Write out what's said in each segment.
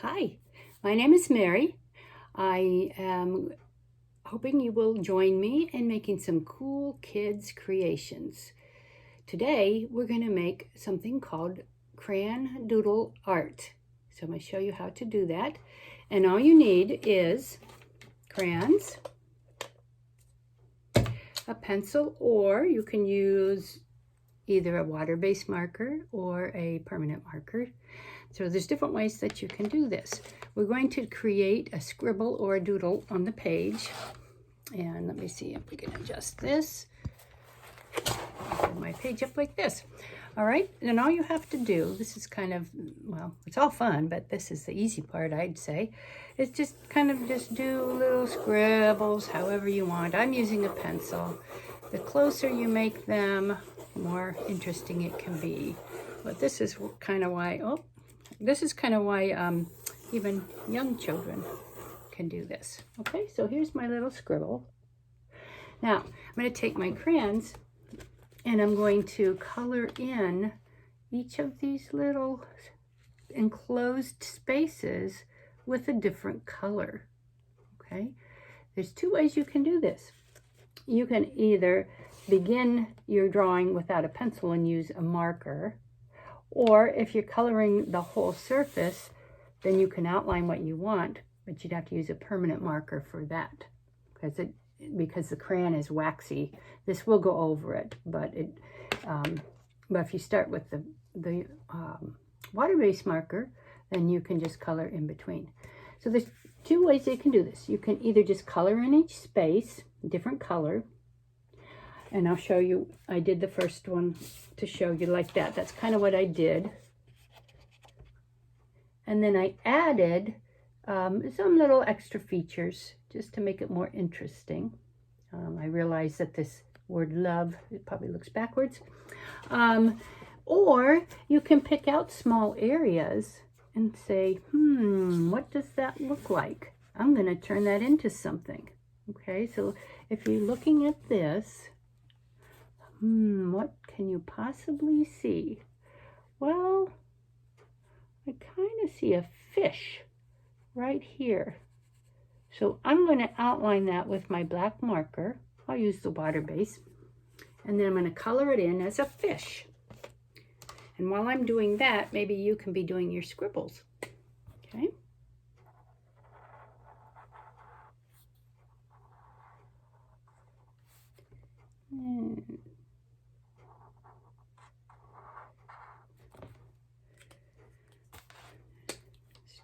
Hi, my name is Mary. I am hoping you will join me in making some cool kids creations. Today we're going to make something called crayon doodle art. So I'm going to show you how to do that. And all you need is crayons, a pencil, or you can use either a water-based marker or a permanent marker. So there's different ways that you can do this. We're going to create a scribble or a doodle on the page. And let me see if we can adjust this. Put my page up like this. All right, and all you have to do, this is kind of, well, it's all fun, but this is the easy part, I'd say, is just do little scribbles however you want. I'm using a pencil. The closer you make them, the more interesting it can be. But this is kind of why, even young children can do this. Okay, so here's my little scribble. Now, I'm going to take my crayons and I'm going to color in each of these little enclosed spaces with a different color. Okay, there's two ways you can do this. You can either begin your drawing without a pencil and use a marker, or if you're coloring the whole surface, then you can outline what you want, but you'd have to use a permanent marker for that because the crayon is waxy. This will go over it, but if you start with the water-based marker, then you can just color in between. So there's two ways you can do this. You can either just color in each space, different color, and I'll show you. I did the first one to show you like that. That's kind of what I did. And then I added some little extra features just to make it more interesting. I realize that this word love, it probably looks backwards. Or you can pick out small areas and say, what does that look like? I'm going to turn that into something. Okay, so if you're looking at this, what can you possibly see? Well, I kind of see a fish right here. So I'm going to outline that with my black marker. I'll use the water base. And then I'm going to color it in as a fish. And while I'm doing that, maybe you can be doing your scribbles. Okay?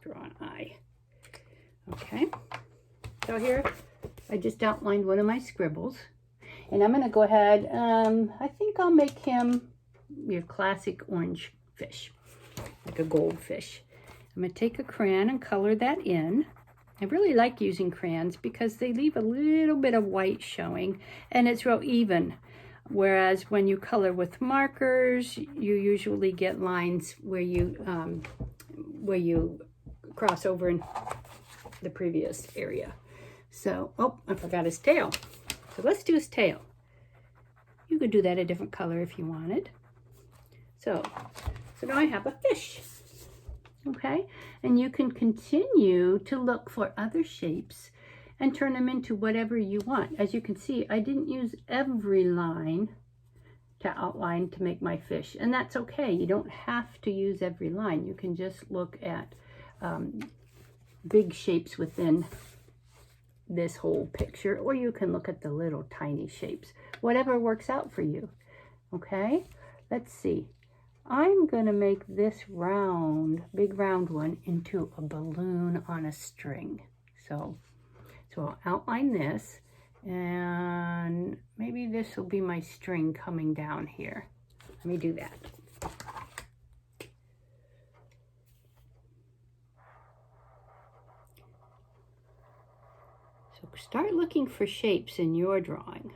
Draw an eye. Okay, so here I just outlined one of my scribbles, and I'm going to go ahead. I think I'll make him your classic orange fish, like a goldfish. I'm going to take a crayon and color that in. I really like using crayons because they leave a little bit of white showing, and it's real even. Whereas when you color with markers, you usually get lines where you cross over in the previous area. So, oh, I forgot his tail. So let's do his tail. You could do that a different color if you wanted. So now I have a fish. Okay, and you can continue to look for other shapes and turn them into whatever you want. As you can see, I didn't use every line to outline to make my fish, and that's okay. You don't have to use every line. You can just look at big shapes within this whole picture, or you can look at the little tiny shapes, whatever works out for you. Okay, let's see. I'm gonna make this big round one into a balloon on a string. So I'll outline this, and maybe this will be my string coming down here. Let me do that. So start looking for shapes in your drawing.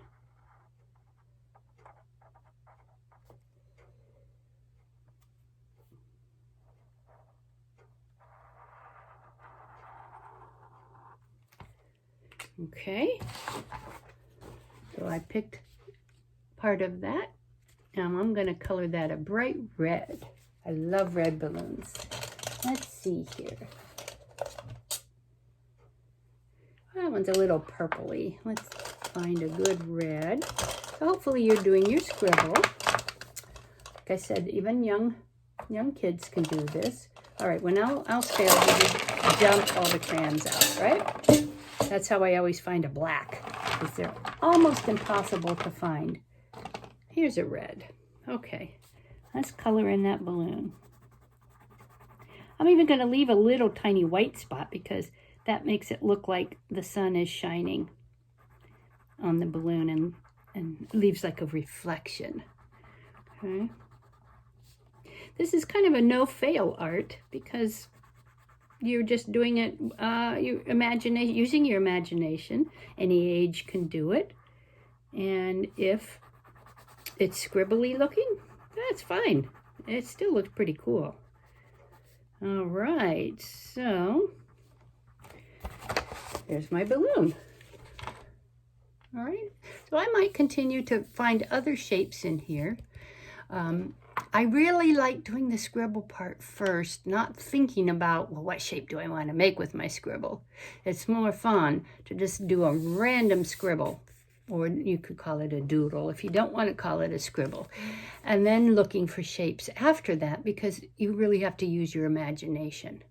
Okay, so I picked part of that, and I'm going to color that a bright red. I love red balloons. Let's see here. one's a little purpley. Let's find a good red. So hopefully you're doing your scribble. Like I said, even young kids can do this. All right, well now I'll say I'll just dump all the crayons out, right? That's how I always find a black, because they're almost impossible to find. Here's a red. Okay, let's color in that balloon. I'm even going to leave a little tiny white spot because that makes it look like the sun is shining on the balloon and leaves like a reflection. Okay. This is kind of a no-fail art because you're just doing it using your imagination. Any age can do it. And if it's scribbly looking, that's fine. It still looks pretty cool. All right, so there's my balloon. All right, so I might continue to find other shapes in here. I really like doing the scribble part first, not thinking about, well, what shape do I want to make with my scribble? It's more fun to just do a random scribble, or you could call it a doodle if you don't want to call it a scribble. And then looking for shapes after that, because you really have to use your imagination.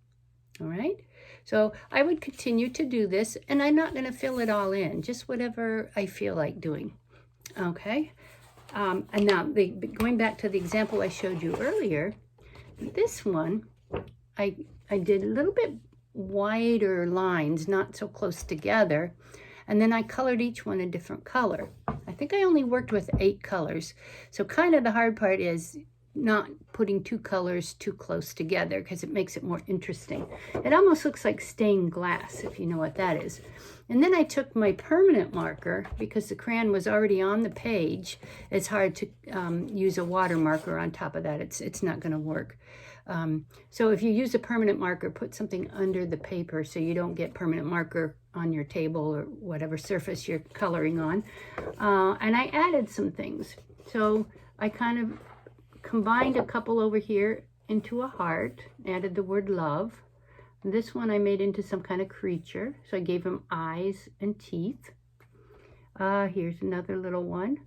All right? So I would continue to do this, and I'm not going to fill it all in, just whatever I feel like doing. Okay? And now, going back to the example I showed you earlier, this one, I did a little bit wider lines, not so close together, and then I colored each one a different color. I think I only worked with 8 colors, so kind of the hard part is not putting 2 colors too close together because it makes it more interesting. It almost looks like stained glass, if you know what that is. And then I took my permanent marker, because the crayon was already on the page. It's hard to use a water marker on top of that. It's not going to work. So if you use a permanent marker, put something under the paper so you don't get permanent marker on your table or whatever surface you're coloring on. And I added some things. So I kind of combined a couple over here into a heart, added the word love. This one I made into some kind of creature, so I gave him eyes and teeth. Here's another little one.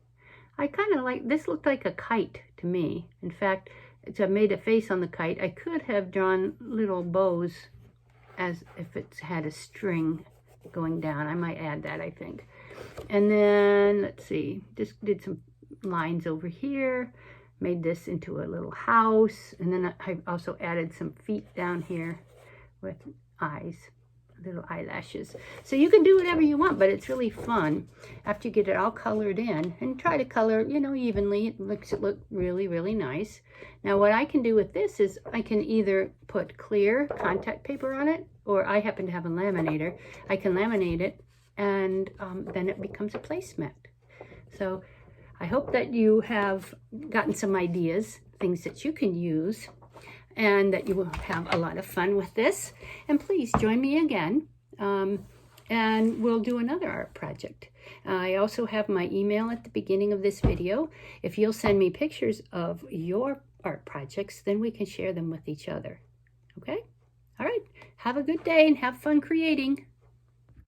I kind of like, this looked like a kite to me. In fact, I made a face on the kite. I could have drawn little bows as if it had a string going down. I might add that, I think. And then, let's see, just did some lines over here. Made this into a little house, and then I also added some feet down here with eyes, little eyelashes. So you can do whatever you want, but it's really fun after you get it all colored in, and try to color, you know, evenly. It makes it look really, really nice. Now what I can do with this is I can either put clear contact paper on it, or I happen to have a laminator. I can laminate it, and then it becomes a placemat. So I hope that you have gotten some ideas, things that you can use, and that you will have a lot of fun with this. And please join me again, and we'll do another art project. I also have my email at the beginning of this video. If you'll send me pictures of your art projects, then we can share them with each other. Okay? All right. Have a good day and have fun creating.